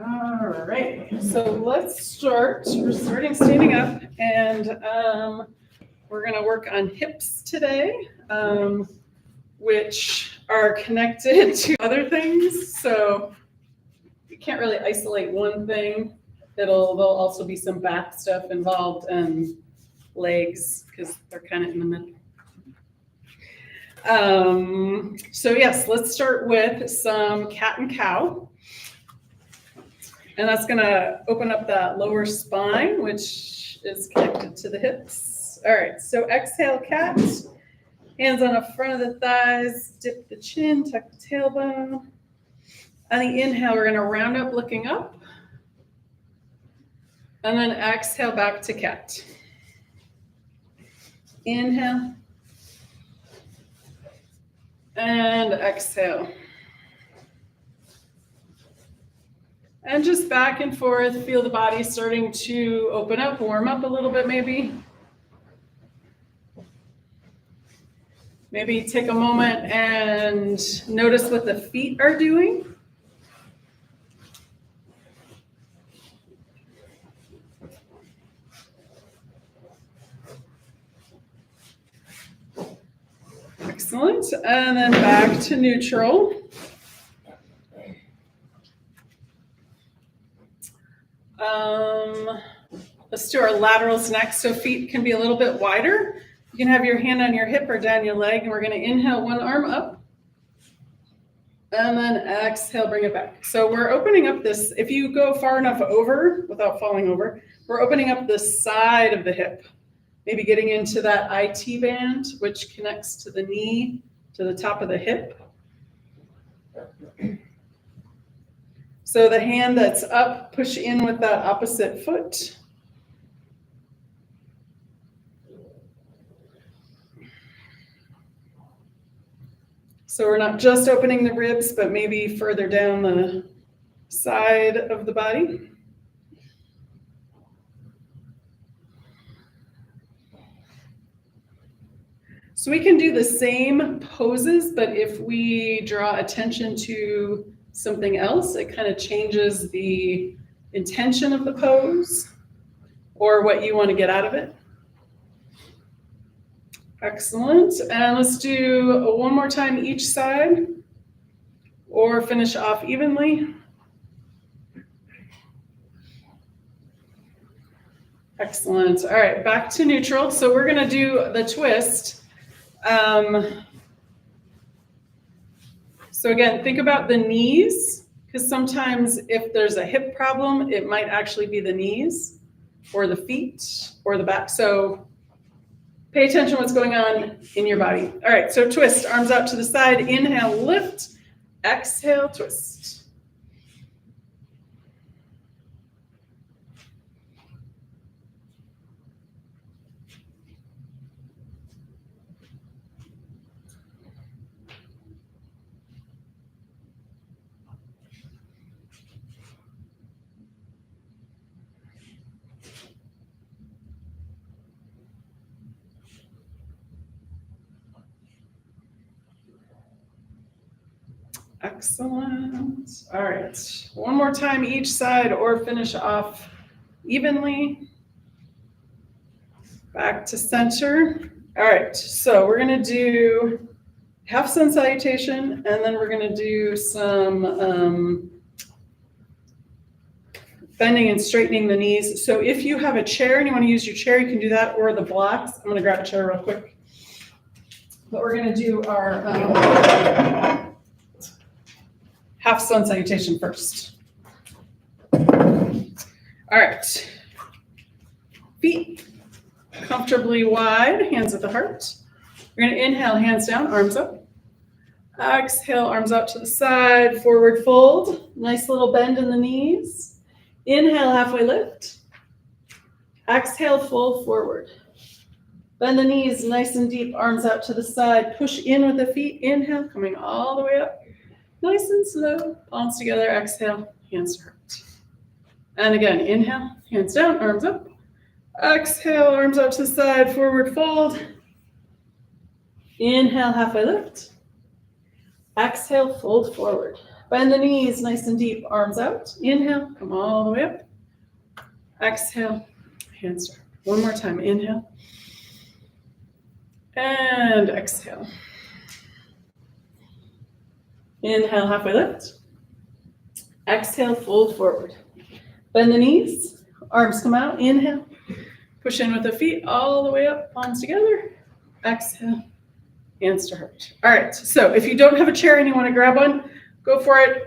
All right, so let's start. We're starting standing up, and we're going to work on hips today, which are connected to other things. So you can't really isolate one thing. There'll also be some back stuff involved and legs because they're kind of in the middle. So yes, let's start with some cat and cow. And that's going to open up that lower spine, which is connected to the hips. All right, so exhale, cat. Hands on the front of the thighs, dip the chin, tuck the tailbone. On the inhale, we're going to round up looking up. And then exhale back to cat. Inhale. And exhale. And just back and forth, feel the body starting to open up, warm up a little bit maybe. Maybe take a moment and notice what the feet are doing. Excellent. And then back to neutral. Let's do our laterals next. So feet can be a little bit wider. You can have your hand on your hip or down your leg, and we're going to inhale one arm up. And then exhale, bring it back. So we're opening up this, if you go far enough over without falling over, we're opening up the side of the hip. Maybe getting into that IT band, which connects to the knee, to the top of the hip. So the hand that's up, push in with that opposite foot. So we're not just opening the ribs, but maybe further down the side of the body. So we can do the same poses, but if we draw attention to something else, it kind of changes the intention of the pose or what you want to get out of it. Excellent. And let's do one more time each side or finish off evenly. Excellent. All right, back to neutral. So we're going to do the twist. So again, think about the knees, because sometimes if there's a hip problem, it might actually be the knees or the feet or the back. So pay attention to what's going on in your body. All right, so twist, arms out to the side. Inhale, lift. Exhale, twist. Excellent. All right, one more time each side or finish off evenly. Back to center. All right, so we're going to do half sun salutation, and then we're going to do some bending and straightening the knees. So if you have a chair and you want to use your chair, you can do that, or the blocks. I'm going to grab a chair real quick. But we're going to do our half sun salutation first. All right. Feet comfortably wide, hands at the heart. We're going to inhale, hands down, arms up. Exhale, arms out to the side, forward fold. Nice little bend in the knees. Inhale, halfway lift. Exhale, fold forward. Bend the knees nice and deep, arms out to the side. Push in with the feet. Inhale, coming all the way up. Nice and slow, palms together, exhale, hands to heart. And again, inhale, hands down, arms up. Exhale, arms out to the side, forward fold. Inhale, halfway lift. Exhale, fold forward. Bend the knees nice and deep, arms out. Inhale, come all the way up. Exhale, hands down. One more time, inhale. And exhale. Inhale, halfway lift. Exhale, fold forward. Bend the knees, arms come out. Inhale, push in with the feet all the way up, palms together. Exhale, hands to heart. All right, so if you don't have a chair and you want to grab one, go for it.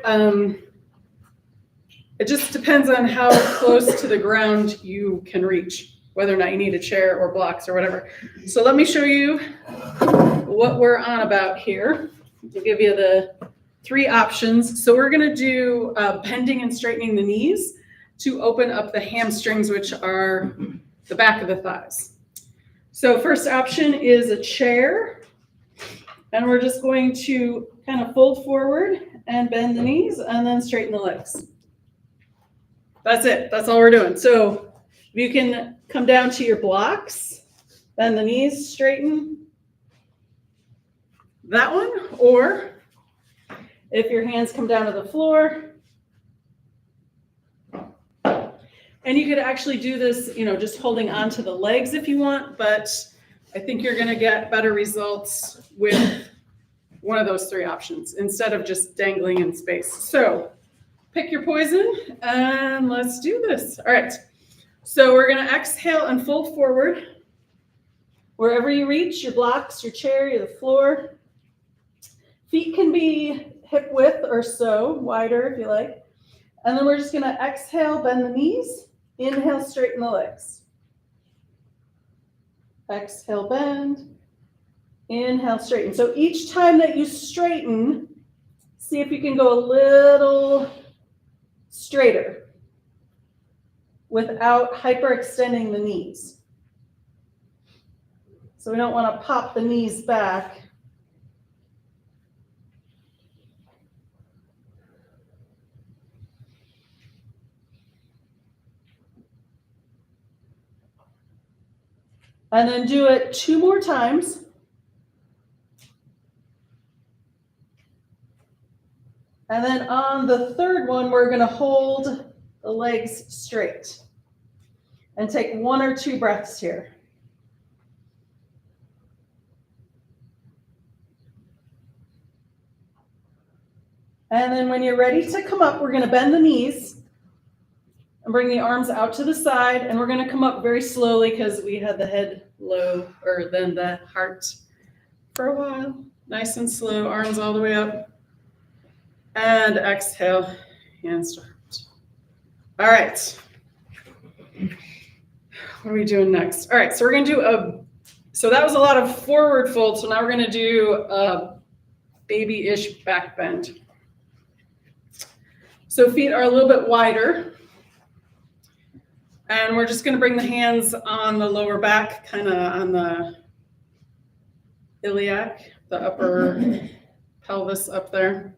It just depends on how close to the ground you can reach, whether or not you need a chair or blocks or whatever. So let me show you what we're on about here to give you the 3 options. So we're going to do bending and straightening the knees to open up the hamstrings, which are the back of the thighs. So first option is a chair, and we're just going to kind of fold forward and bend the knees and then straighten the legs. That's it. That's all we're doing. So you can come down to your blocks, bend the knees, straighten that one, or if your hands come down to the floor, and you could actually do this, just holding onto the legs if you want, but I think you're going to get better results with one of those 3 options instead of just dangling in space. So pick your poison and let's do this. All right. So we're going to exhale and fold forward. Wherever you reach, your blocks, your chair, the floor. Feet can be hip width or so, wider if you like. And then we're just going to exhale, bend the knees. Inhale, straighten the legs. Exhale, bend. Inhale, straighten. So each time that you straighten, see if you can go a little straighter without hyperextending the knees. So we don't want to pop the knees back. And then do it 2 more times. And then on the 3rd one, we're going to hold the legs straight and take 1 or 2 breaths here. And then when you're ready to come up, we're going to bend the knees and bring the arms out to the side. And we're going to come up very slowly because we had the head low, or then the heart for a while. Nice and slow, arms all the way up. And exhale, hands to heart. All right. What are we doing next? All right, so we're going to do so that was a lot of forward fold. So now we're going to do a baby-ish back bend. So feet are a little bit wider. And we're just going to bring the hands on the lower back, kind of on the iliac, the upper pelvis up there.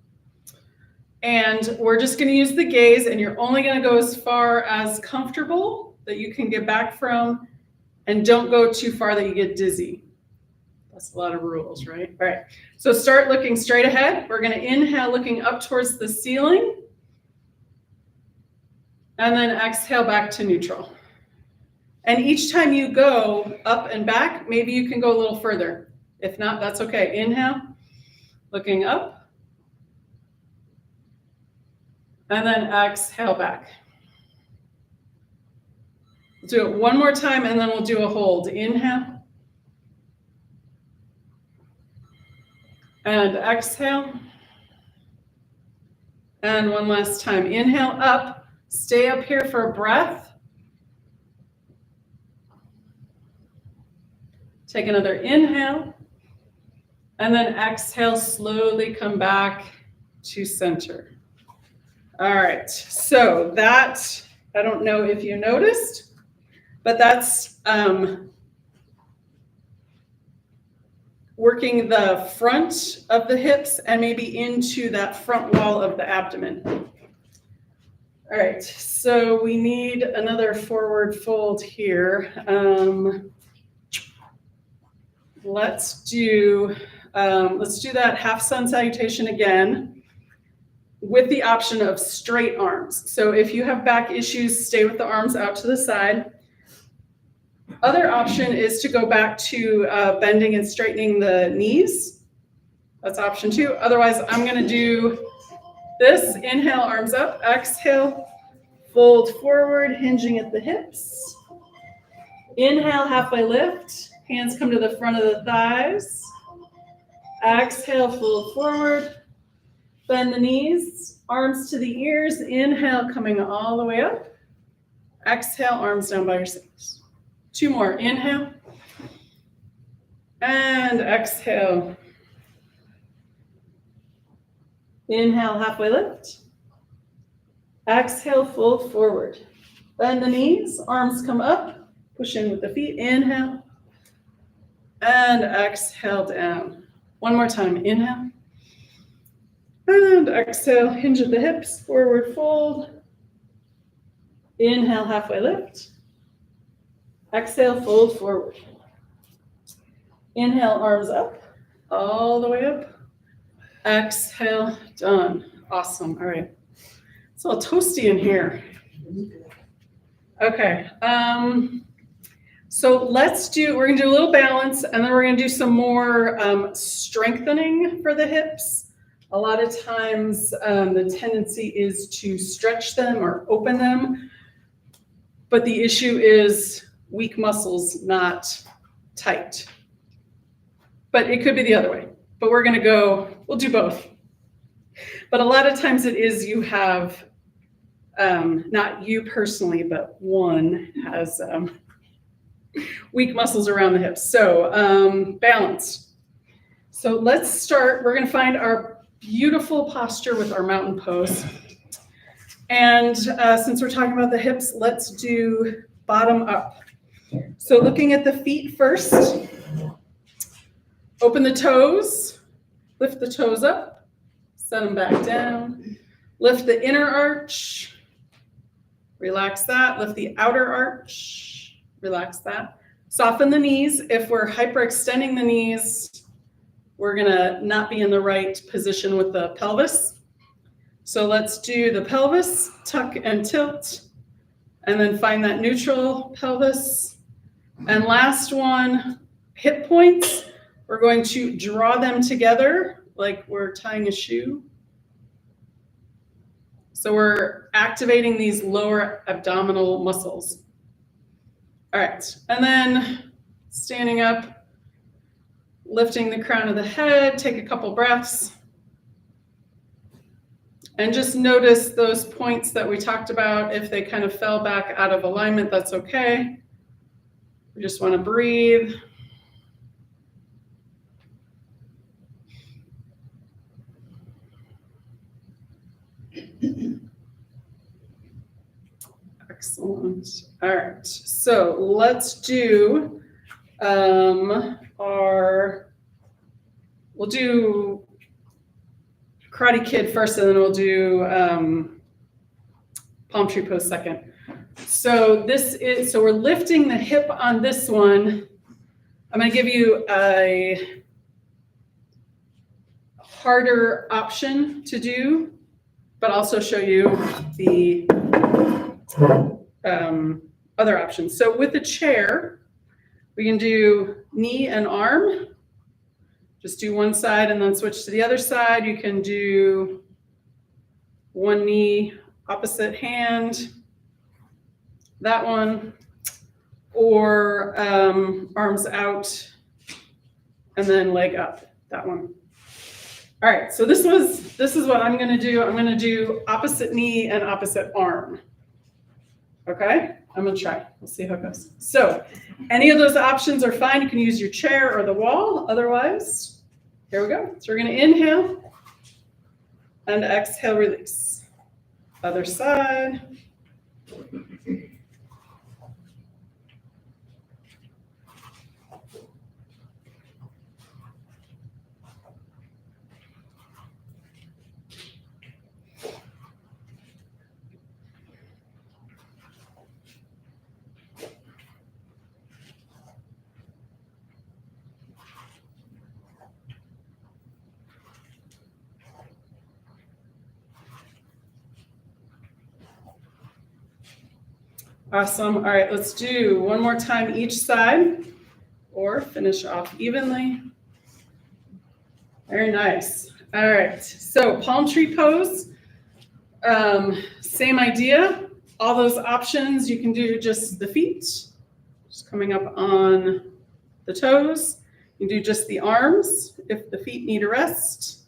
And we're just going to use the gaze, and you're only going to go as far as comfortable that you can get back from, and don't go too far that you get dizzy. That's a lot of rules, right? All right. So start looking straight ahead. We're going to inhale, looking up towards the ceiling. And then exhale back to neutral. And each time you go up and back, maybe you can go a little further. If not, that's okay. Inhale, looking up. And then exhale back. We'll do it 1 more time, and then we'll do a hold. Inhale. And exhale. And 1 last time. Inhale, up. Stay up here for a breath. Take another inhale. And then exhale, slowly come back to center. All right, so that, I don't know if you noticed, but that's working the front of the hips and maybe into that front wall of the abdomen. All right, so we need another forward fold here. Let's do Let's do that half sun salutation again with the option of straight arms. So if you have back issues, stay with the arms out to the side. Other option is to go back to bending and straightening the knees. That's option 2. Otherwise, I'm going to do this. Inhale, arms up. Exhale, fold forward, hinging at the hips. Inhale, halfway lift. Hands come to the front of the thighs. Exhale, fold forward. Bend the knees, arms to the ears. Inhale, coming all the way up. Exhale, arms down by your sides. 2 more. Inhale. And exhale. Inhale, halfway lift. Exhale, fold forward. Bend the knees, arms come up. Push in with the feet. Inhale. And exhale down. 1 more time. Inhale. And exhale, hinge at the hips, forward fold. Inhale, halfway lift. Exhale, fold forward. Inhale, arms up, all the way up. Exhale, done. Awesome. All right. It's a little toasty in here. Okay. So we're going to do a little balance, and then we're going to do some more strengthening for the hips. A lot of times the tendency is to stretch them or open them, but the issue is weak muscles, not tight. But it could be the other way, but we'll do both. But a lot of times it is you have, not you personally, but one has weak muscles around the hips. So balance. So let's start, we're going to find our beautiful posture with our mountain pose. And since we're talking about the hips, let's do bottom up. So looking at the feet first, open the toes, lift the toes up, set them back down, lift the inner arch, relax that, lift the outer arch, relax that. Soften the knees. If we're hyperextending the knees, we're gonna not be in the right position with the pelvis. So let's do the pelvis, tuck and tilt, and then find that neutral pelvis. And last one, hip points. We're going to draw them together like we're tying a shoe. So we're activating these lower abdominal muscles. All right, and then standing up, lifting the crown of the head, take a couple breaths. And just notice those points that we talked about. If they kind of fell back out of alignment, that's okay. We just want to breathe. Excellent. All right, so let's do we'll do Karate Kid first, and then we'll do palm tree pose second. So we're lifting the hip on this one. I'm going to give you a harder option to do, but also show you the other options. So with the chair, we can do knee and arm. Just do one side and then switch to the other side. You can do one knee, opposite hand, that one, or arms out and then leg up, that one. All right, so this is what I'm gonna do. I'm gonna do opposite knee and opposite arm. Okay, I'm gonna try. We'll see how it goes. So any of those options are fine. You can use your chair or the wall. Otherwise, here we go. So we're gonna inhale and exhale, release. Other side. Awesome. All right, let's do one more time each side or finish off evenly. Very nice. All right, so palm tree pose. Same idea. All those options, you can do just the feet, just coming up on the toes. You can do just the arms if the feet need a rest.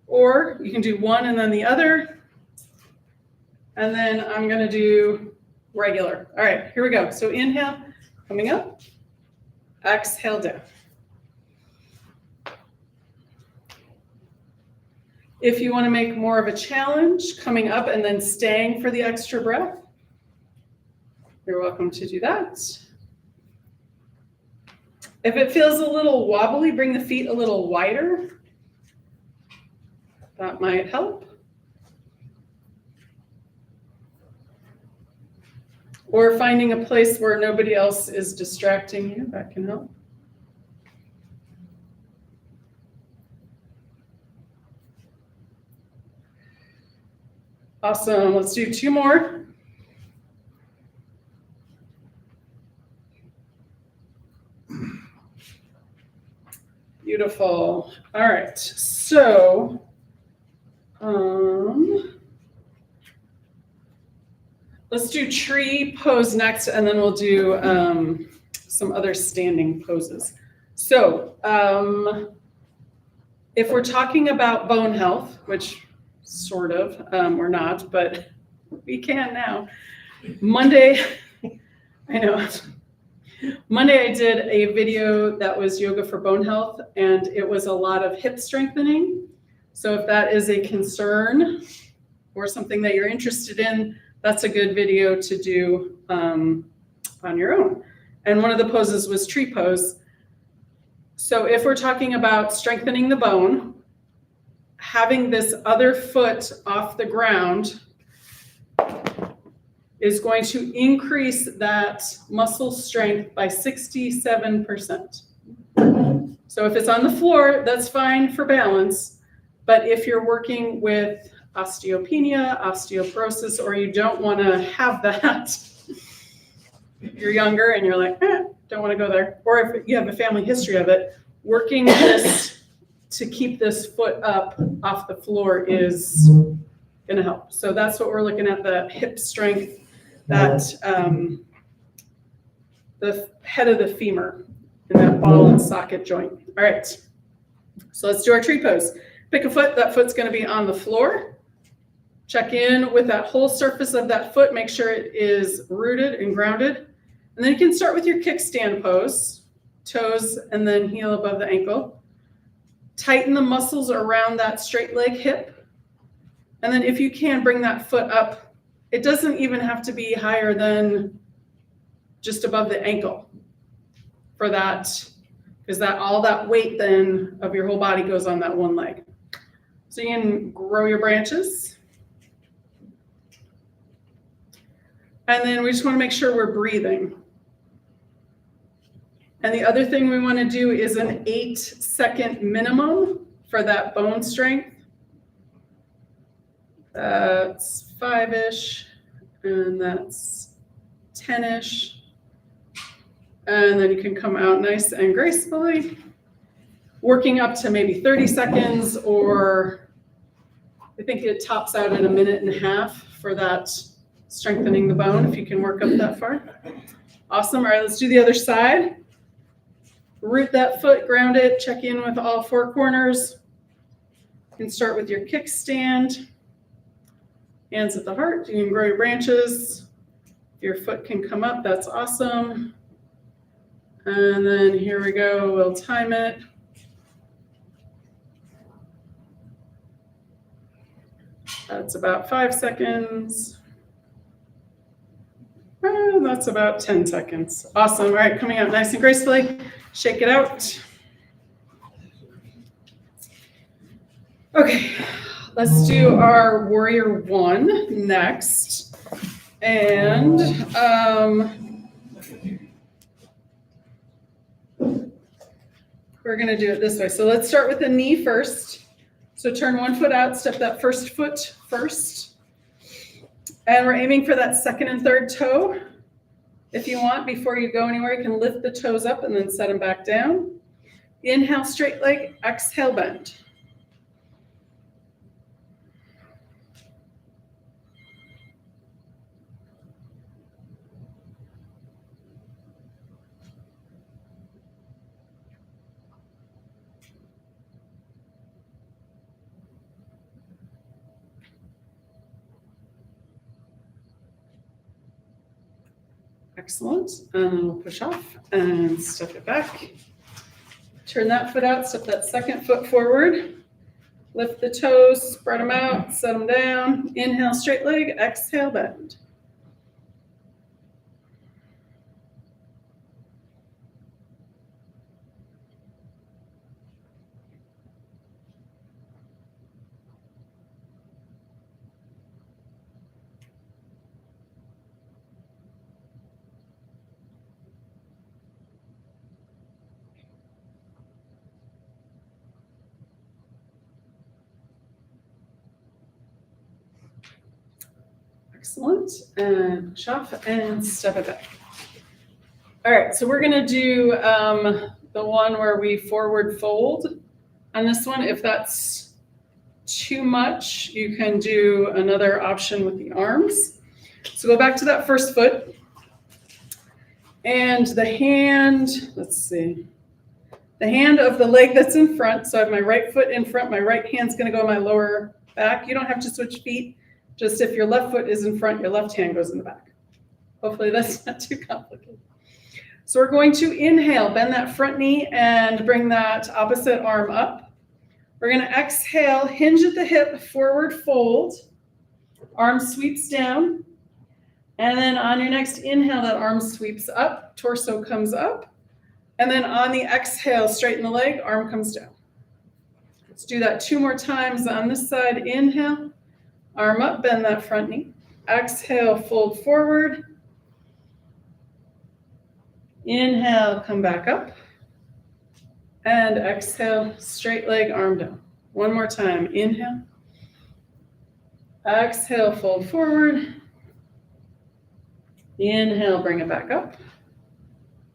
Or you can do one and then the other. And then I'm going to do regular. All right, here we go. So inhale, coming up. Exhale down. If you want to make more of a challenge, coming up and then staying for the extra breath, you're welcome to do that. If it feels a little wobbly, bring the feet a little wider. That might help. Or finding a place where nobody else is distracting you, that can help. Awesome, let's do two more. Beautiful. All right, so let's do tree pose next, and then we'll do some other standing poses. So if we're talking about bone health, which sort of, we're not, but we can now. Monday, I know. Monday I did a video that was yoga for bone health, and it was a lot of hip strengthening. So if that is a concern or something that you're interested in, that's a good video to do on your own. And one of the poses was tree pose. So if we're talking about strengthening the bone, having this other foot off the ground is going to increase that muscle strength by 67%. So if it's on the floor, that's fine for balance. But if you're working with osteopenia, osteoporosis, or you don't want to have that, you're younger and you're like, don't want to go there. Or if you have a family history of it, working this to keep this foot up off the floor is going to help. So that's what we're looking at, the hip strength, that the head of the femur in that ball and socket joint. All right, so let's do our tree pose. Pick a foot, that foot's going to be on the floor. Check in with that whole surface of that foot, make sure it is rooted and grounded. And then you can start with your kickstand pose, toes and then heel above the ankle. Tighten the muscles around that straight leg hip. And then if you can, bring that foot up. It doesn't even have to be higher than just above the ankle for that, because that all that weight then of your whole body goes on that one leg. So you can grow your branches. And then we just want to make sure we're breathing. And the other thing we want to do is an 8-second minimum for that bone strength. That's 5-ish, and that's 10-ish. And then you can come out nice and gracefully, working up to maybe 30 seconds, or I think it tops out at 1.5 minutes for that strengthening the bone, if you can work up that far. Awesome. All right, let's do the other side. Root that foot, ground it, check in with all four corners. You can start with your kickstand. Hands at the heart. You can grow your branches. If your foot can come up, that's awesome. And then here we go. We'll time it. That's about 5 seconds. And that's about 10 seconds. Awesome. All right, coming out nice and gracefully. Shake it out. Okay, let's do our warrior one next. And we're gonna do it this way. So let's start with the knee first. So turn one foot out, step that first foot first. And we're aiming for that second and third toe. If you want, before you go anywhere, you can lift the toes up and then set them back down. Inhale, straight leg, exhale, bend. Excellent. And then we'll push off and step it back. Turn that foot out, step that second foot forward. Lift the toes, spread them out, set them down. Inhale, straight leg, exhale, bend. Excellent. And push off and step it back. All right, so we're going to do the one where we forward fold. On this one, if that's too much, you can do another option with the arms. So go back to that first foot. And the hand, let's see, the hand of the leg that's in front. So I have my right foot in front, my right hand's going to go in my lower back. You don't have to switch feet. Just if your left foot is in front, your left hand goes in the back. Hopefully that's not too complicated. So we're going to inhale, bend that front knee and bring that opposite arm up. We're going to exhale, hinge at the hip, forward fold. Arm sweeps down. And then on your next inhale, that arm sweeps up, torso comes up. And then on the exhale, straighten the leg, arm comes down. Let's do that 2 more times on this side. Inhale. Arm up, bend that front knee. Exhale, fold forward. Inhale, come back up. And exhale, straight leg, arm down. 1 more time. Inhale. Exhale, fold forward. Inhale, bring it back up.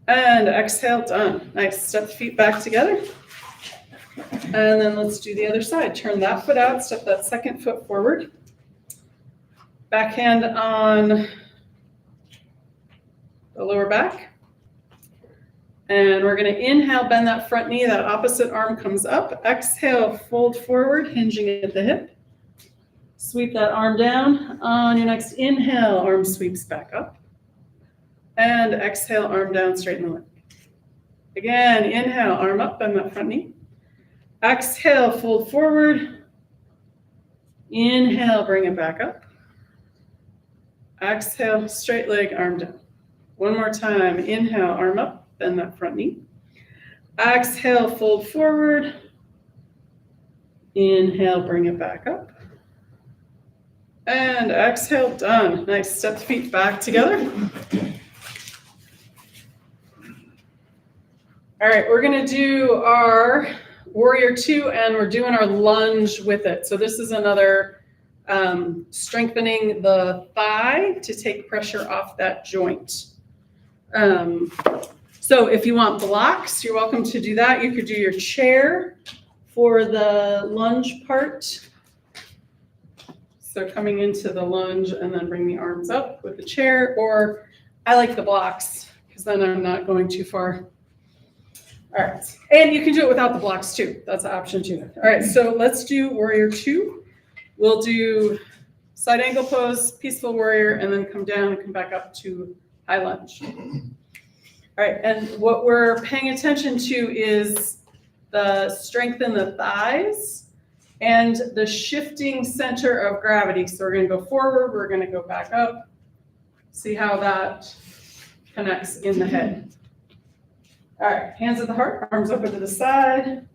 And exhale, done. Nice. Step the feet back together. And then let's do the other side. Turn that foot out, step that second foot forward. Backhand on the lower back. And we're going to inhale, bend that front knee, that opposite arm comes up. Exhale, fold forward, hinging at the hip. Sweep that arm down. On your next inhale, arm sweeps back up. And exhale, arm down, straighten the leg. Again, inhale, arm up, bend that front knee. Exhale, fold forward. Inhale, bring it back up. Exhale, straight leg, arm down. 1 more time. Inhale, arm up, bend that front knee. Exhale, fold forward. Inhale, bring it back up. And exhale, done. Nice. Step the feet back together. All right, we're going to do our Warrior 2, and we're doing our lunge with it. So this is another strengthening the thigh to take pressure off that joint. So if you want blocks, you're welcome to do that. You could do your chair for the lunge part. So coming into the lunge and then bring the arms up with the chair, or I like the blocks because then I'm not going too far. All right, and you can do it without the blocks too. That's an option too. All right, so let's do Warrior 2. We'll do side angle pose, peaceful warrior, and then come down and come back up to high lunge. All right, and what we're paying attention to is the strength in the thighs and the shifting center of gravity. So we're going to go forward, we're going to go back up. See how that connects in the head. All right, hands at the heart, arms over to the side.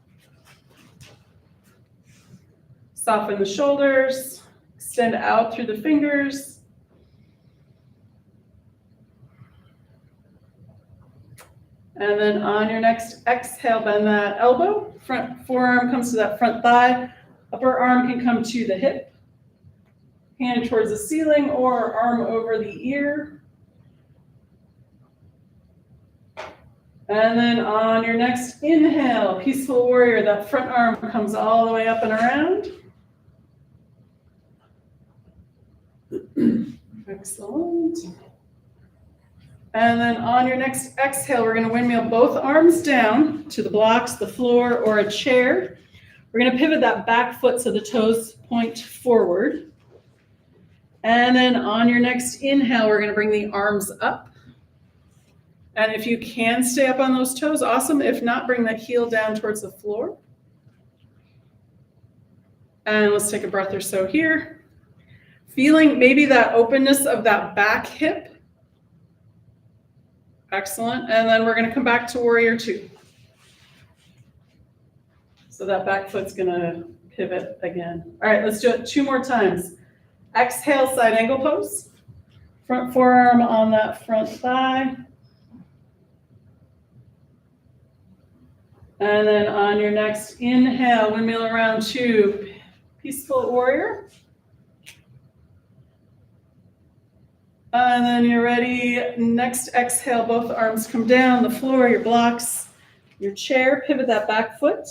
Soften the shoulders, extend out through the fingers. And then on your next exhale, bend that elbow. Front forearm comes to that front thigh. Upper arm can come to the hip. Hand towards the ceiling or arm over the ear. And then on your next inhale, peaceful warrior, that front arm comes all the way up and around. Excellent. And then on your next exhale, we're going to windmill both arms down to the blocks, the floor, or a chair. We're going to pivot that back foot so the toes point forward. And then on your next inhale, we're going to bring the arms up. And if you can stay up on those toes, awesome. If not, bring that heel down towards the floor. And let's take a breath or so here. Feeling maybe that openness of that back hip. Excellent. And then we're going to come back to warrior two. So that back foot's going to pivot again. All right, let's do it 2 more times. Exhale, side angle pose. Front forearm on that front thigh. And then on your next inhale, windmill around to peaceful warrior. And then you're ready. Next exhale, both arms come down, the floor, your blocks, your chair. Pivot that back foot.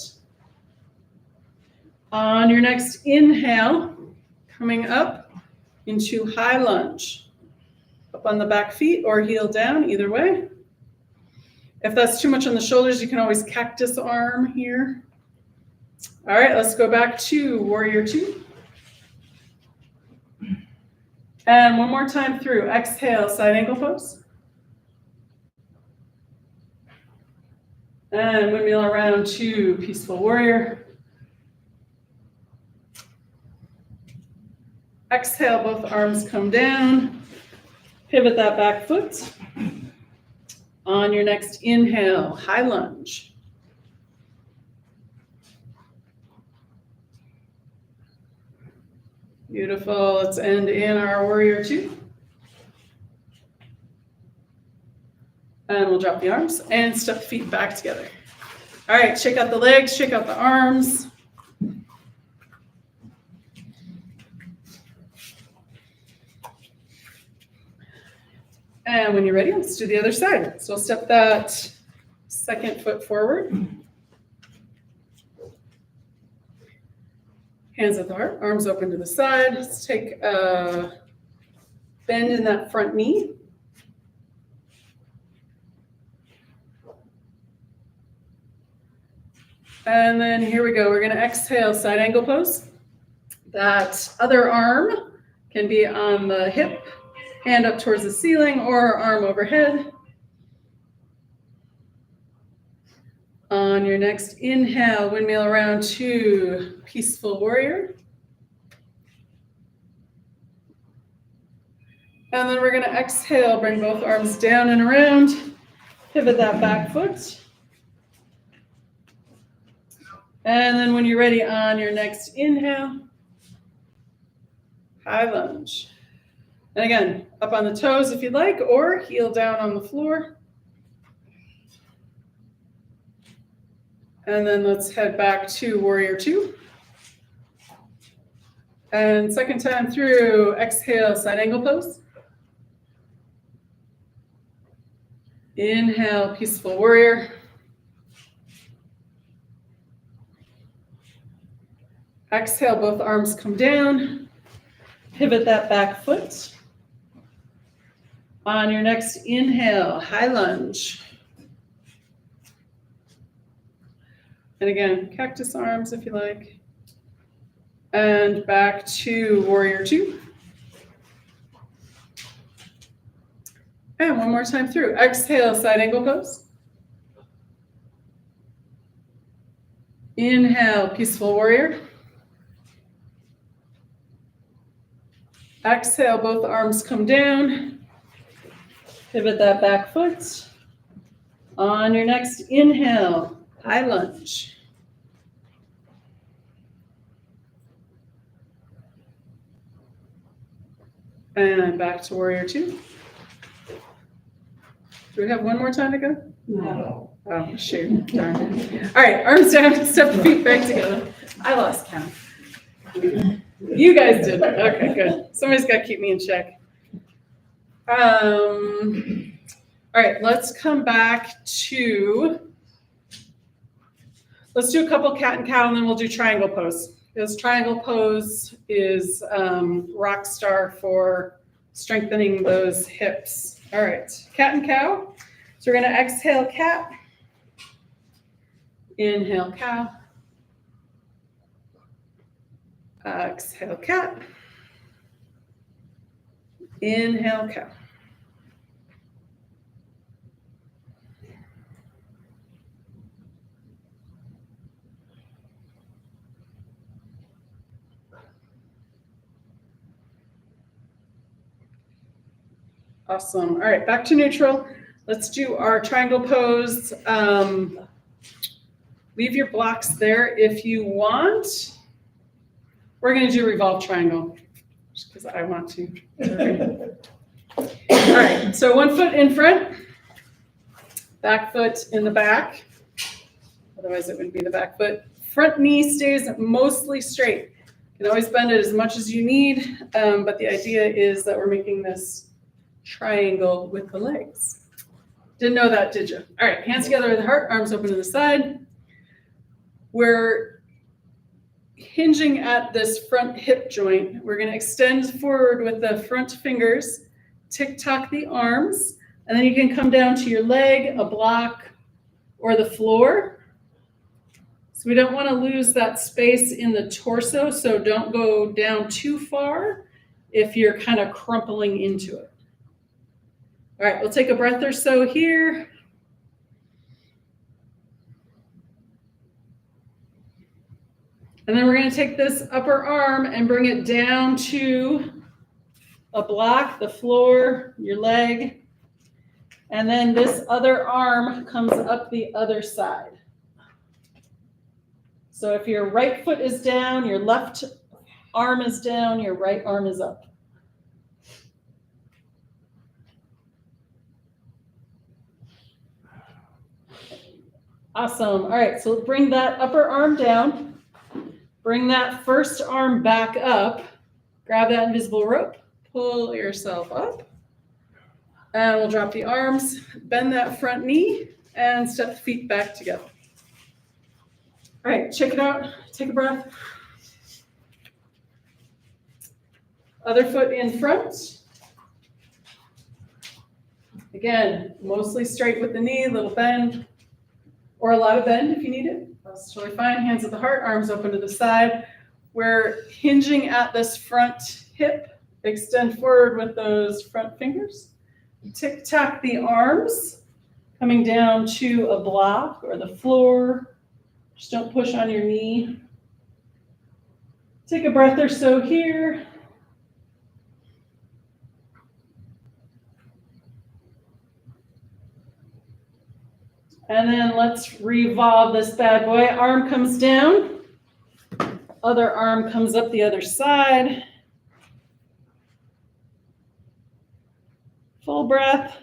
On your next inhale, coming up into high lunge. Up on the back feet or heel down, either way. If that's too much on the shoulders, you can always cactus arm here. All right, let's go back to warrior two. And one more time through. Exhale, side angle pose. And windmill around to peaceful warrior. Exhale, both arms come down. Pivot that back foot. On your next inhale, high lunge. Beautiful. Let's end in our warrior two. And we'll drop the arms and step the feet back together. All right, shake out the legs, shake out the arms. And when you're ready, let's do the other side. So step that second foot forward. Hands at the heart, arms open to the side. Let's take a bend in that front knee. And then here we go. We're going to exhale, side angle pose. That other arm can be on the hip, hand up towards the ceiling, or arm overhead. On your next inhale, windmill around to peaceful warrior. And then we're going to exhale, bring both arms down and around. Pivot that back foot. And then when you're ready, on your next inhale, high lunge. And again, up on the toes if you'd like, or heel down on the floor. And then let's head back to warrior two. And second time through, exhale, side angle pose. Inhale, peaceful warrior. Exhale, both arms come down. Pivot that back foot. On your next inhale, high lunge. And again, cactus arms if you like. And back to warrior two. And one more time through. Exhale, side angle pose. Inhale, peaceful warrior. Exhale, both arms come down. Pivot that back foot. On your next inhale, high lunge. And back to warrior two. Do we have one more time to go? No. Oh, shoot. Darn it. All right, arms down, step the feet back together. I lost count. You guys did. Okay, good. Somebody's got to keep me in check. All right, let's come back to, let's do a couple cat and cow and then we'll do triangle pose. Because triangle pose is rock star for strengthening those hips. All right, cat and cow. So we're gonna exhale cat, inhale cow, exhale cat, inhale cow. Awesome. All right, back to neutral. Let's do our triangle pose. Leave your blocks there if you want. We're going to do revolve triangle just because I want to. All right, so 1 foot in front, back foot in the back. Otherwise, it wouldn't be the back foot. Front knee stays mostly straight. You can always bend it as much as you need, but the idea is that we're making this triangle with the legs. Didn't know that, did you? All right, hands together at the heart, arms open to the side. We're hinging at this front hip joint. We're going to extend forward with the front fingers, tick-tock the arms, and then you can come down to your leg, a block, or the floor. So we don't want to lose that space in the torso, so don't go down too far if you're kind of crumpling into it. All right, we'll take a breath or so here. And then we're going to take this upper arm and bring it down to a block, the floor, your leg. And then this other arm comes up the other side. So if your right foot is down, your left arm is down, your right arm is up. Awesome. All right, so bring that upper arm down. Bring that first arm back up. Grab that invisible rope. Pull yourself up. And we'll drop the arms. Bend that front knee and step the feet back together. All right, check it out. Take a breath. Other foot in front. Again, mostly straight with the knee, a little bend. Or a lot of bend if you need it. That's totally fine. Hands at the heart, arms open to the side. We're hinging at this front hip. Extend forward with those front fingers. Tick-tock the arms, coming down to a block or the floor. Just don't push on your knee. Take a breath or so here. And then let's revolve this bad boy. Arm comes down. Other arm comes up the other side. Full breath.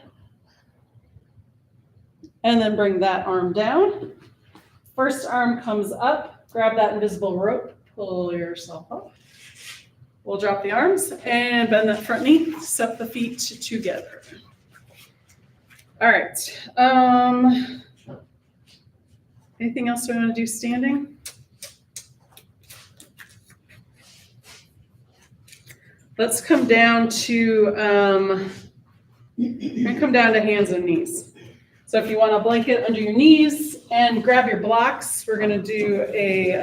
And then bring that arm down. First arm comes up. Grab that invisible rope. Pull yourself up. We'll drop the arms and bend that front knee. Step the feet together. All right. Anything else we want to do standing? Let's come down to, we're gonna come down to hands and knees. So if you want a blanket under your knees and grab your blocks, we're gonna do a,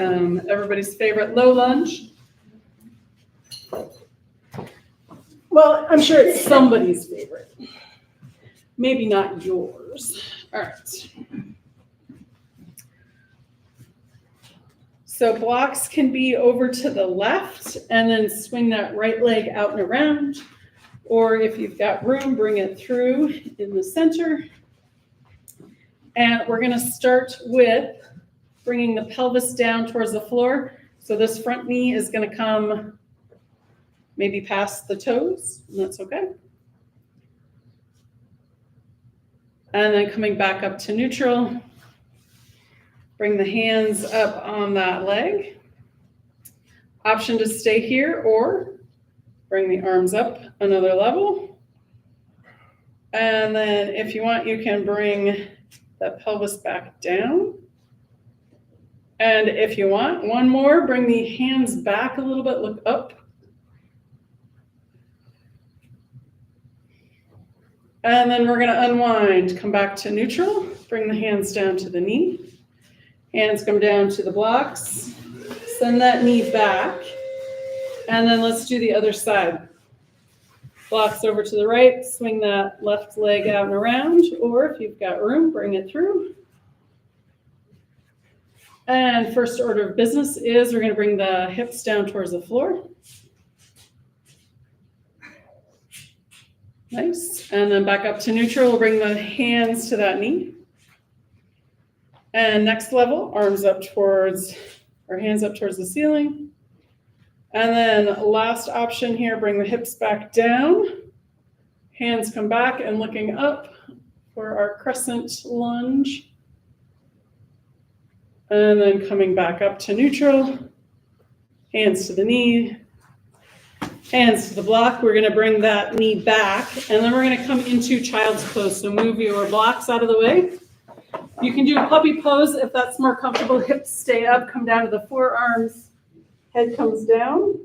everybody's favorite low lunge. Well, I'm sure it's somebody's favorite. Maybe not yours. All right. So blocks can be over to the left and then swing that right leg out and around. Or if you've got room, bring it through in the center. And we're going to start with bringing the pelvis down towards the floor. So this front knee is going to come maybe past the toes, and that's okay. And then coming back up to neutral. Bring the hands up on that leg. Option to stay here or bring the arms up another level. And then if you want, you can bring the pelvis back down. And if you want, one more, bring the hands back a little bit, look up. And then we're gonna unwind, come back to neutral, bring the hands down to the knee. Hands come down to the blocks, send that knee back. And then let's do the other side. Blocks over to the right, swing that left leg out and around, or if you've got room, bring it through. And first order of business is we're going to bring the hips down towards the floor. Nice. And then back up to neutral. We'll bring the hands to that knee. And next level, arms up towards, or hands up towards the ceiling. And then last option here, bring the hips back down. Hands come back and looking up for our crescent lunge. And then coming back up to neutral. Hands to the knee. Hands to the block. We're going to bring that knee back. And then we're going to come into child's pose. So move your blocks out of the way. You can do a puppy pose if that's more comfortable. Hips stay up, come down to the forearms. Head comes down.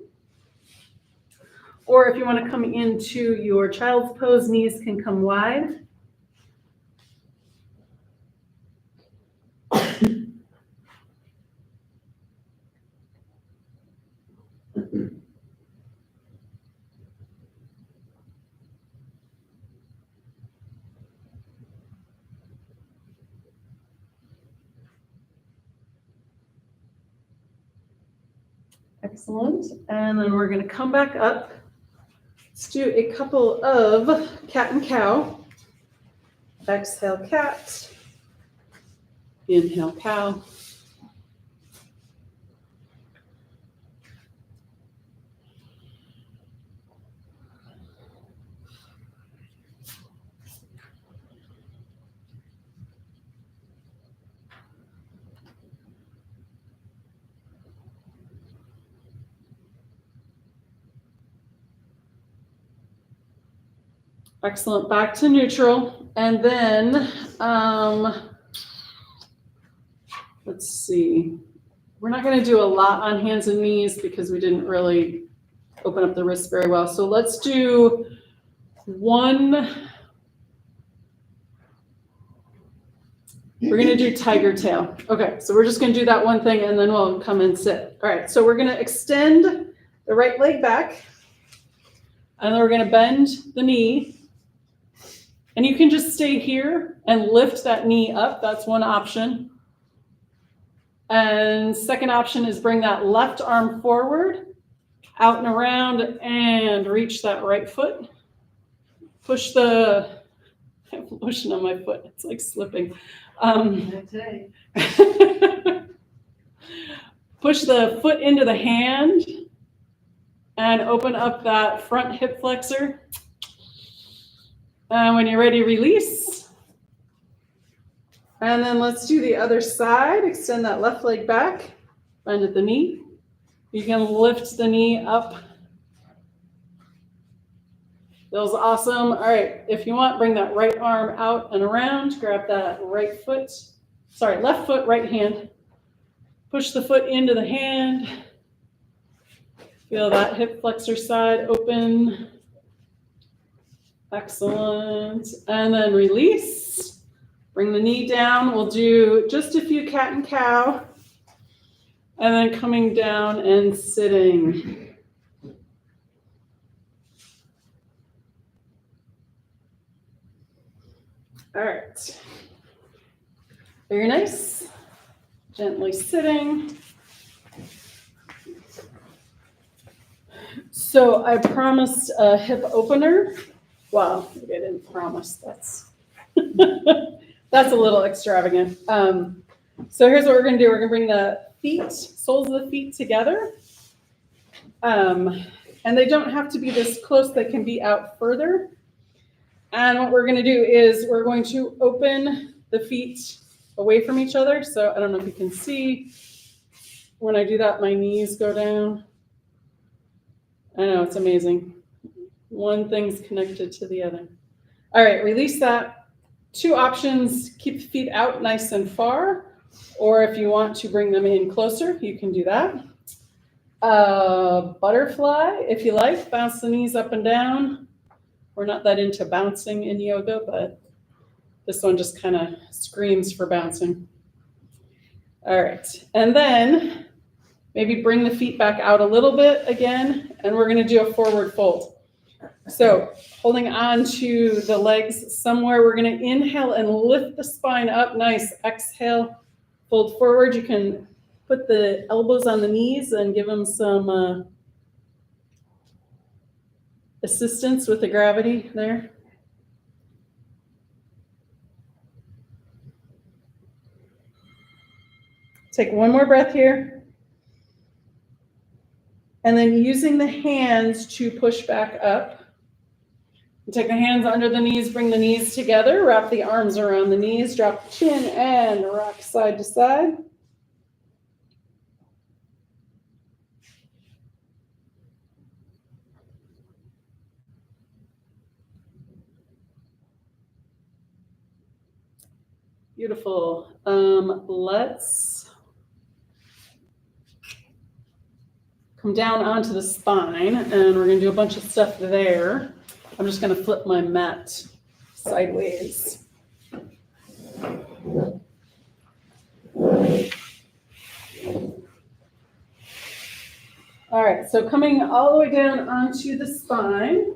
Or if you want to come into your child's pose, knees can come wide. Excellent. And then we're going to come back up. Let's do a couple of cat and cow. Exhale, cat. Inhale, cow. Excellent. Back to neutral. And then, let's see. We're not going to do a lot on hands and knees because we didn't really open up the wrists very well. So let's do one. We're going to do tiger tail. Okay, so we're just going to do that one thing and then we'll come and sit. All right, so we're going to extend the right leg back and then we're going to bend the knee. And you can just stay here and lift that knee up. That's one option. And second option is bring that left arm forward, out and around, and reach that right foot. Push the, I'm pushing on my foot. It's like slipping. Push the foot into the hand and open up that front hip flexor. And when you're ready, release. And then let's do the other side. Extend that left leg back, bend at the knee. You can lift the knee up. Feels awesome. All right, if you want, bring that right arm out and around. Grab that left foot, right hand. Push the foot into the hand. Feel that hip flexor side open. Excellent. And then release. Bring the knee down. We'll do just a few cat and cow. And then coming down and sitting. All right. Very nice. Gently sitting. So I promised a hip opener. Well, maybe I didn't promise. That's that's a little extravagant. So here's what we're going to do. We're going to bring the feet, soles of the feet together. And they don't have to be this close. They can be out further. And what we're going to do is we're going to open the feet away from each other. So I don't know if you can see. When I do that, my knees go down. I know, it's amazing. One thing's connected to the other. All right, release that. 2 options, keep the feet out nice and far, or if you want to bring them in closer, you can do that. Butterfly, if you like, bounce the knees up and down. We're not that into bouncing in yoga, but this one just kind of screams for bouncing. All right, and then maybe bring the feet back out a little bit again, and we're gonna do a forward fold. So holding on to the legs somewhere, we're gonna inhale and lift the spine up, nice. Exhale, fold forward. You can put the elbows on the knees and give them some assistance with the gravity there. Take one more breath here. And then using the hands to push back up. Take the hands under the knees, bring the knees together, wrap the arms around the knees, drop the chin and rock side to side. Beautiful. Let's come down onto the spine, and we're going to do a bunch of stuff there. I'm just going to flip my mat sideways. All right, so coming all the way down onto the spine.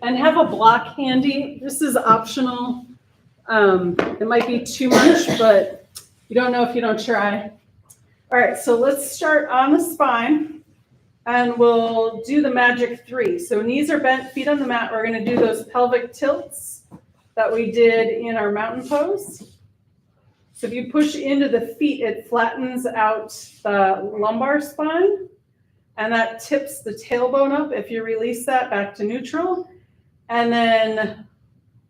And have a block handy. This is optional. It might be too much, but you don't know if you don't try. All right, so let's start on the spine, and we'll do the magic 3. So knees are bent, feet on the mat. We're going to do those pelvic tilts that we did in our mountain pose. So if you push into the feet, it flattens out the lumbar spine, and that tips the tailbone up. If you release that, back to neutral. And then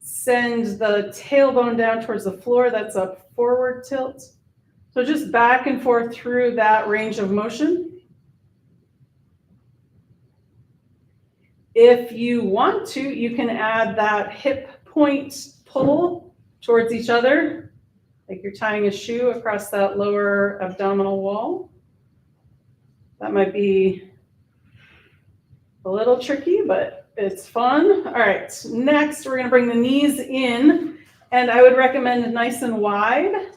send the tailbone down towards the floor. That's a forward tilt. So just back and forth through that range of motion. If you want to, you can add that hip point pull towards each other, like you're tying a shoe across that lower abdominal wall. That might be a little tricky, but it's fun. All right, next we're going to bring the knees in, and I would recommend nice and wide.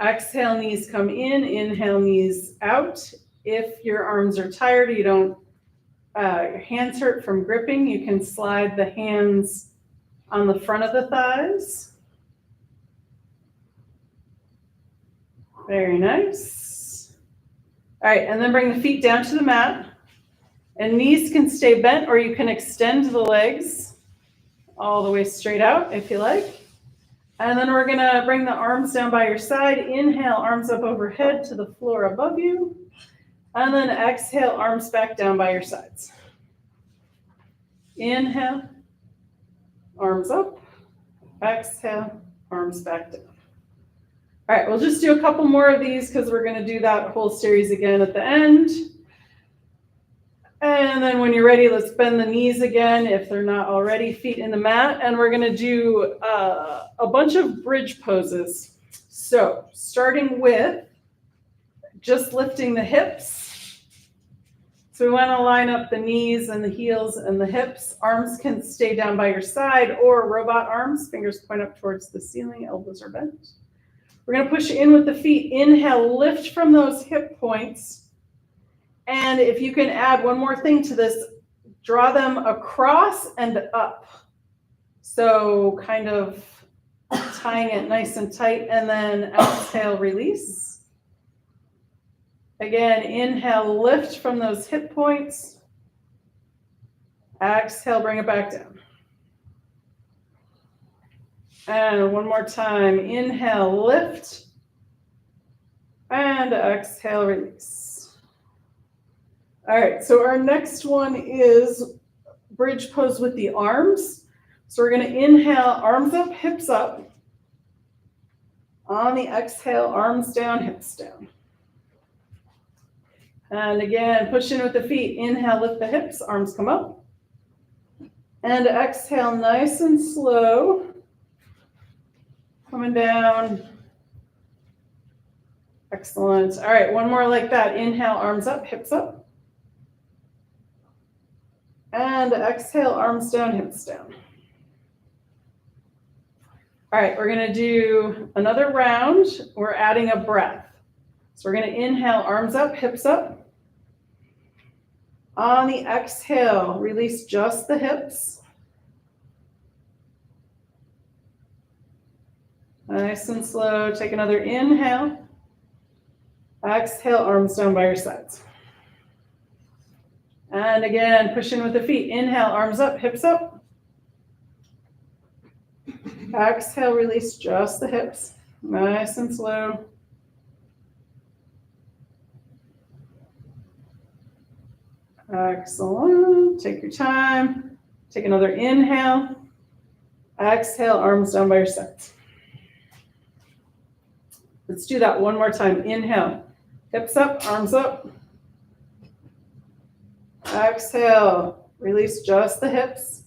Exhale, knees come in, inhale, knees out. If your arms are tired, you don't, your hands hurt from gripping, you can slide the hands on the front of the thighs. Very nice. All right, and then bring the feet down to the mat. And knees can stay bent, or you can extend the legs all the way straight out if you like. And then we're going to bring the arms down by your side. Inhale, arms up overhead to the floor above you. And then exhale, arms back down by your sides. Inhale, arms up. Exhale, arms back down. All right, we'll just do a couple more of these because we're going to do that whole series again at the end. And then when you're ready, let's bend the knees again if they're not already, feet in the mat. And we're going to do a bunch of bridge poses. So starting with just lifting the hips. So we want to line up the knees and the heels and the hips. Arms can stay down by your side, or robot arms. Fingers point up towards the ceiling, elbows are bent. We're going to push in with the feet. Inhale, lift from those hip points. And if you can add one more thing to this, draw them across and up. So kind of tying it nice and tight, and then exhale, release. Again, inhale, lift from those hip points. Exhale, bring it back down. And one more time, inhale, lift. And exhale, release. All right, so our next one is bridge pose with the arms. So we're going to inhale, arms up, hips up. On the exhale, arms down, hips down. And again, push in with the feet. Inhale, lift the hips, arms come up. And exhale, nice and slow. Coming down. Excellent. All right, one more like that. Inhale, arms up, hips up. And exhale, arms down, hips down. All right, we're going to do another round. We're adding a breath. So we're going to inhale, arms up, hips up. On the exhale, release just the hips. Nice and slow. Take another inhale. Exhale, arms down by your sides. And again, push in with the feet. Inhale, arms up, hips up. Exhale, release just the hips. Nice and slow. Excellent. Take your time. Take another inhale. Exhale, arms down by your sides. Let's do that one more time. Inhale, hips up, arms up. Exhale, release just the hips.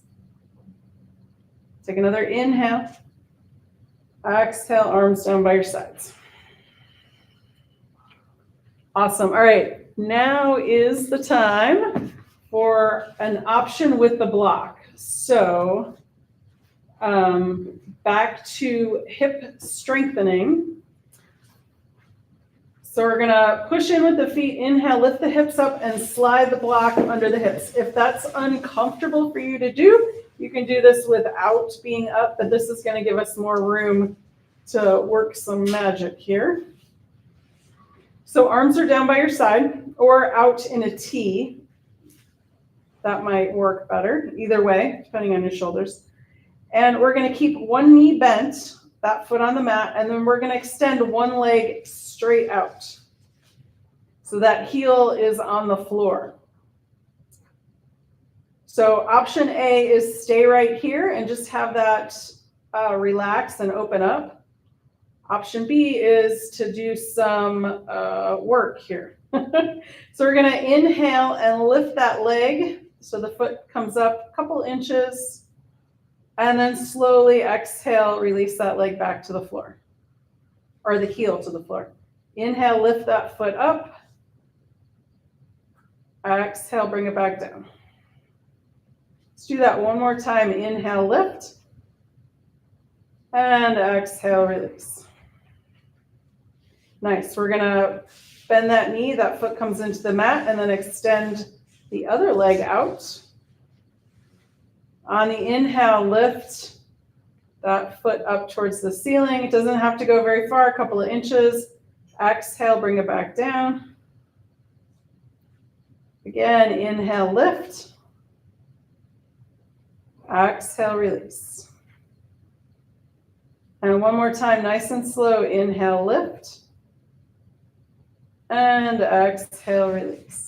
Take another inhale. Exhale, arms down by your sides. Awesome. All right. Now is the time for an option with the block. So back to hip strengthening. So we're going to push in with the feet. Inhale, lift the hips up and slide the block under the hips. If that's uncomfortable for you to do, you can do this without being up, but this is going to give us more room to work some magic here. So arms are down by your side or out in a T. That might work better. Either way, depending on your shoulders. And we're going to keep one knee bent, that foot on the mat, and then we're going to extend one leg straight out. So that heel is on the floor. So option A is stay right here and just have that relax and open up. Option B is to do some work here. So we're going to inhale and lift that leg so the foot comes up a couple inches. And then slowly exhale, release that leg back to the floor, or the heel to the floor. Inhale, lift that foot up. Exhale, bring it back down. Let's do that one more time. Inhale, lift. And exhale, release. Nice. We're going to bend that knee. That foot comes into the mat, and then extend the other leg out. On the inhale, lift that foot up towards the ceiling. It doesn't have to go very far, a couple of inches. Exhale, bring it back down. Again, inhale, lift. Exhale, release. And one more time, nice and slow. Inhale, lift. And exhale, release.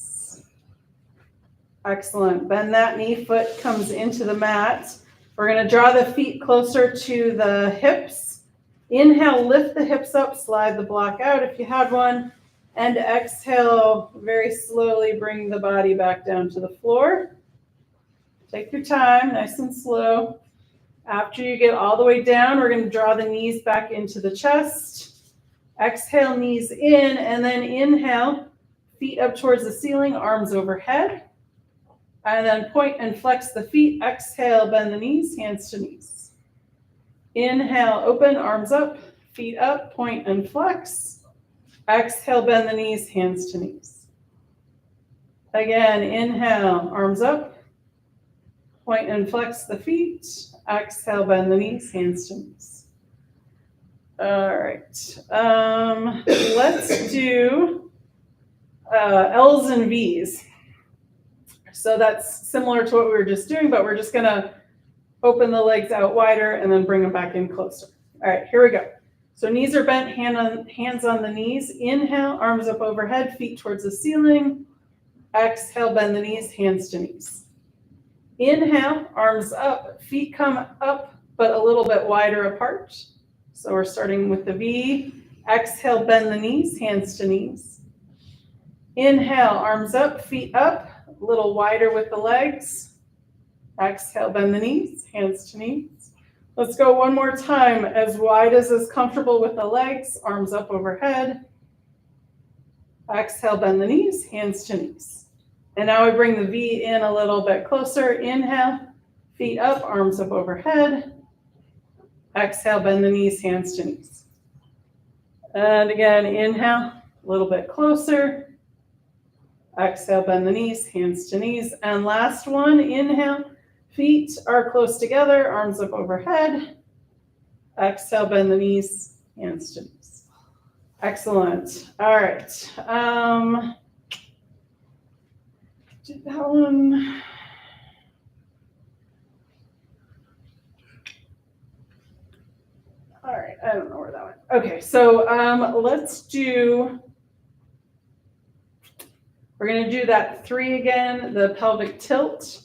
Excellent. Bend that knee, foot comes into the mat. We're going to draw the feet closer to the hips. Inhale, lift the hips up, slide the block out if you had one. And exhale, very slowly bring the body back down to the floor. Take your time, nice and slow. After you get all the way down, we're going to draw the knees back into the chest. Exhale, knees in, and then inhale, feet up towards the ceiling, arms overhead. And then point and flex the feet. Exhale, bend the knees, hands to knees. Inhale, open, arms up, feet up, point and flex. Exhale, bend the knees, hands to knees. Again, inhale, arms up, point and flex the feet. Exhale, bend the knees, hands to knees. All right. Let's do L's and V's. So that's similar to what we were just doing, but we're just going to open the legs out wider and then bring them back in closer. All right, here we go. So knees are bent, hands on the knees. Inhale, arms up overhead, feet towards the ceiling. Exhale, bend the knees, hands to knees. Inhale, arms up, feet come up, but a little bit wider apart. So we're starting with the V. Exhale, bend the knees, hands to knees. Inhale, arms up, feet up, a little wider with the legs. Exhale, bend the knees, hands to knees. Let's go one more time, as wide as is comfortable with the legs, arms up overhead. Exhale, bend the knees, hands to knees. And now we bring the V in a little bit closer. Inhale, feet up, arms up overhead. Exhale, bend the knees, hands to knees. And again, inhale, a little bit closer. Exhale, bend the knees, hands to knees. And last one, inhale, feet are close together, arms up overhead. Exhale, bend the knees, hands to knees. Excellent. All right. Did that one. All right, I don't know where that went. Okay, so we're gonna do that 3 again, the pelvic tilt.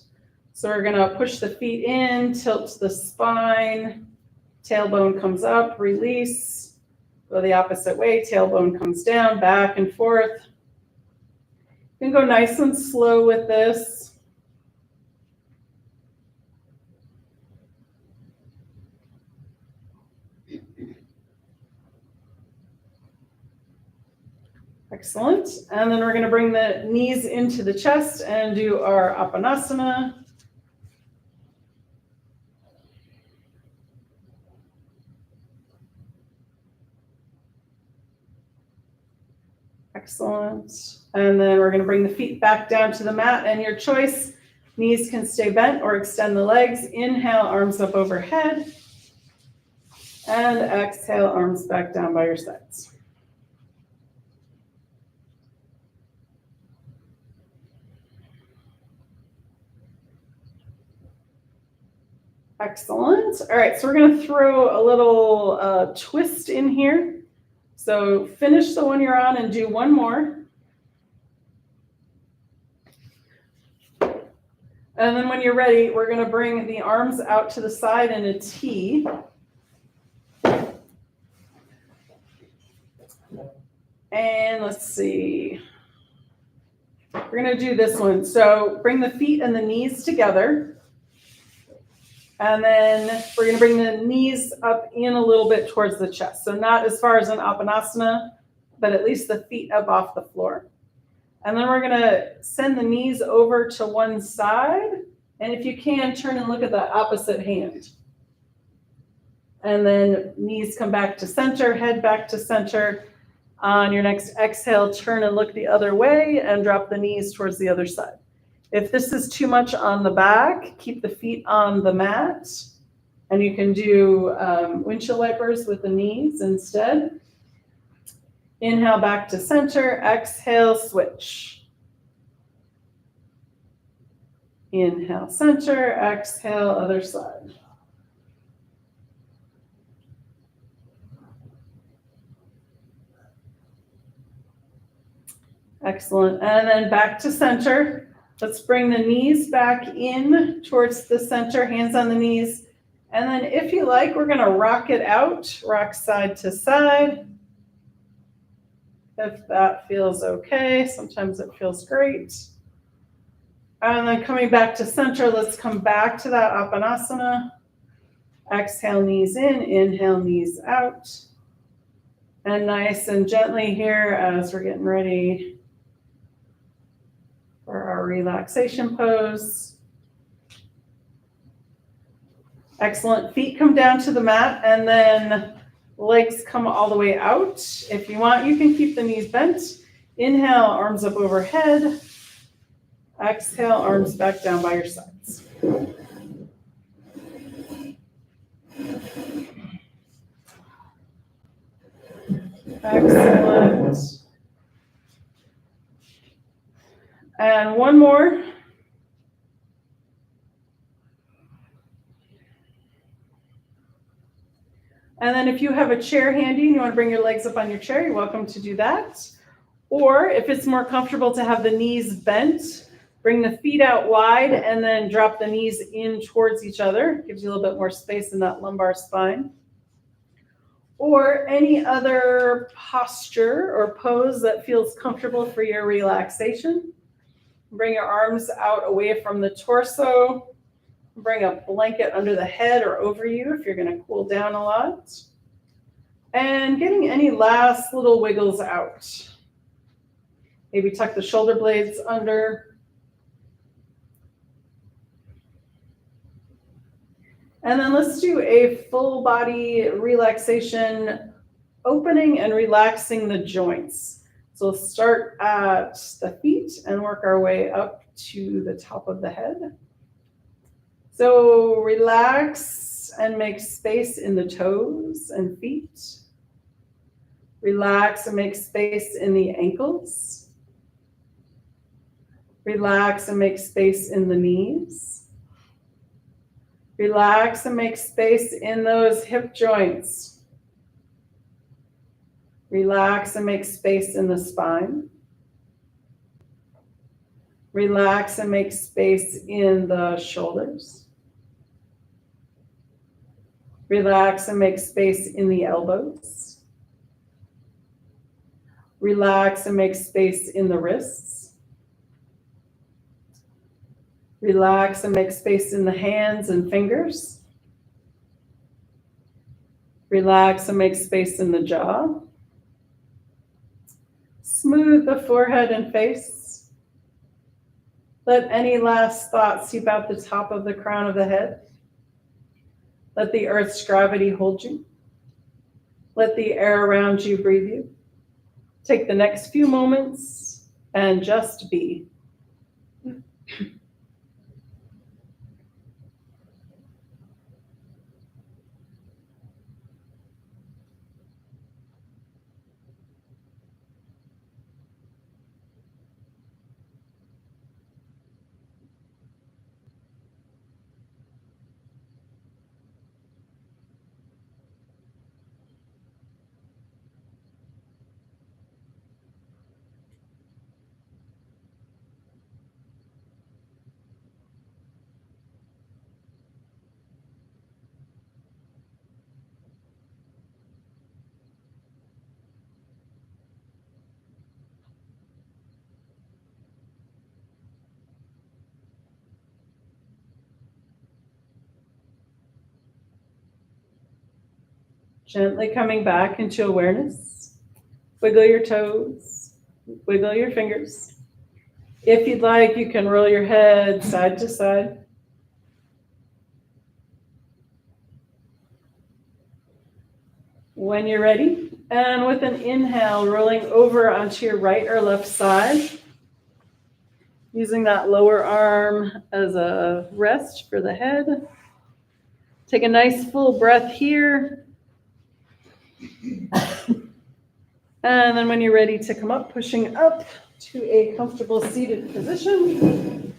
So we're gonna push the feet in, tilt the spine, tailbone comes up, release, go the opposite way, tailbone comes down, back and forth. You can go nice and slow with this. Excellent. And then we're going to bring the knees into the chest and do our Apanasana. Excellent. And then we're going to bring the feet back down to the mat, and your choice, knees can stay bent or extend the legs. Inhale, arms up overhead. And exhale, arms back down by your sides. Excellent. All right, so we're going to throw a little twist in here. So finish the one you're on and do one more. And then when you're ready, we're going to bring the arms out to the side in a T. And let's see. We're going to do this one. So bring the feet and the knees together. And then we're going to bring the knees up in a little bit towards the chest. So not as far as an Apanasana, but at least the feet up off the floor. And then we're going to send the knees over to one side. And if you can, turn and look at the opposite hand. And then knees come back to center, head back to center. On your next exhale, turn and look the other way and drop the knees towards the other side. If this is too much on the back, keep the feet on the mat. And you can do windshield wipers with the knees instead. Inhale back to center, exhale, switch. Inhale, center, exhale, other side. Excellent. And then back to center. Let's bring the knees back in towards the center, hands on the knees. And then if you like, we're going to rock it out, rock side to side. If that feels okay. Sometimes it feels great. And then coming back to center, let's come back to that Apanasana. Exhale, knees in, inhale, knees out. And nice and gently here as we're getting ready for our relaxation pose. Excellent. Feet come down to the mat and then legs come all the way out. If you want, you can keep the knees bent. Inhale, arms up overhead. Exhale, arms back down by your sides. Excellent. And one more. And then if you have a chair handy and you want to bring your legs up on your chair, you're welcome to do that. Or if it's more comfortable to have the knees bent, bring the feet out wide and then drop the knees in towards each other. Gives you a little bit more space in that lumbar spine. Or any other posture or pose that feels comfortable for your relaxation. Bring your arms out away from the torso. Bring a blanket under the head or over you if you're going to cool down a lot. And getting any last little wiggles out. Maybe tuck the shoulder blades under. And then let's do a full body relaxation, opening and relaxing the joints. So we'll start at the feet and work our way up to the top of the head. So relax and make space in the toes and feet. Relax and make space in the ankles. Relax and make space in the knees. Relax and make space in those hip joints. Relax and make space in the spine. Relax and make space in the shoulders. Relax and make space in the elbows. Relax and make space in the wrists. Relax and make space in the hands and fingers. Relax and make space in the jaw. Smooth the forehead and face. Let any last thoughts seep out the top of the crown of the head. Let the earth's gravity hold you. Let the air around you breathe you. Take the next few moments and just be. Gently coming back into awareness. Wiggle your toes, wiggle your fingers. If you'd like, you can roll your head side to side. When you're ready, and with an inhale, rolling over onto your right or left side, using that lower arm as a rest for the head. Take a nice full breath here. And then when you're ready to come up, pushing up to a comfortable seated position.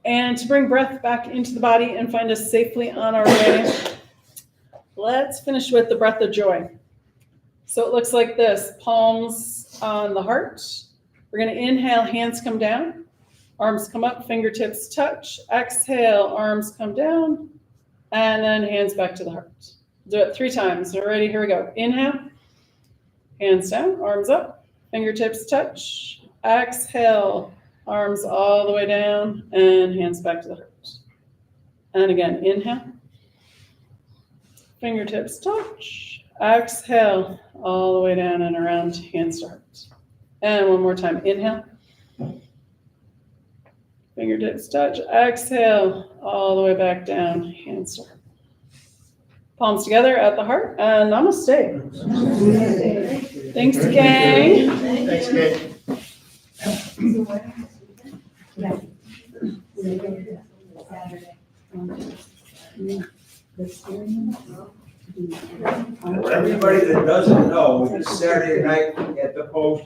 And to bring breath back into the body and find us safely on our way, let's finish with the breath of joy. So it looks like this, palms on the heart. We're going to inhale, hands come down, arms come up, fingertips touch. Exhale, arms come down, and then hands back to the heart. Do it 3 times. We're ready, here we go. Inhale, hands down, arms up, fingertips touch. Exhale, arms all the way down, and hands back to the heart. And again, inhale, fingertips touch. Exhale, all the way down and around, hands to heart. And one more time, inhale, fingertips touch. Exhale, all the way back down, hands to heart. Palms together at the heart, and namaste. Thanks, gang. Thanks, gang. For everybody that doesn't know, it's Saturday night at the Post.